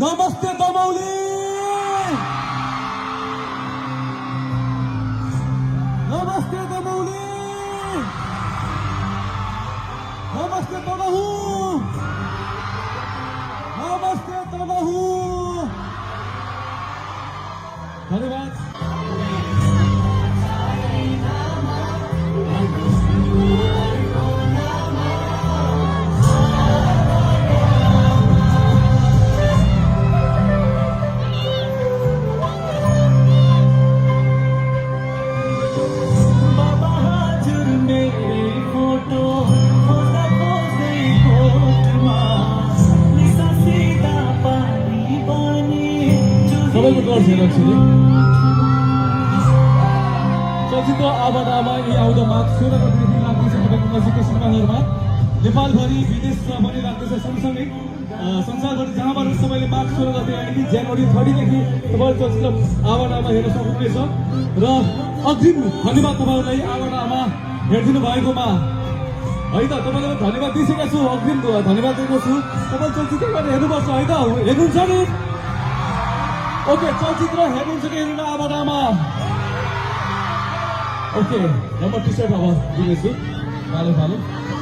नमस्ते दमौली, नमस्ते दमौली, नमस्ते तनहु, नमस्ते तनहु। धन्यवाद। सबैको डर छैन एक्चुअली। चलचित्र आवादामा यी आउँदो माघ 16 गतेदेखि लाग्दैछ तपाईँको नजिकै सिनेमाहरुमा। नेपालभरि विदेशमा पनि लाग्दैछ। सँगसँगै संसारभरि जहाँबाट तपाईँले माघ 16 गते यानि कि जनवरी 30 देखि तपाईँले चलचित्र आवादामा हेर्न सक्नुहुनेछ। र अग्रिम धन्यवाद तपाईँलाई आवादामा हेरिदिनु भएकोमा। है त, तपाईँलाई धन्यवाद दिइसकेको छु, अग्रिम धन्यवाद दिएको छु। तपाईँ चलचित्रबाट हेर्नुपर्छ है त, हेर्नुहुन्छ नि? ओके, चलचित्र हेर्नुहुन्छ कि हेर्नु आवादामा? ओके, नम्बर टी-सर्ट अब दिनेछु। भालो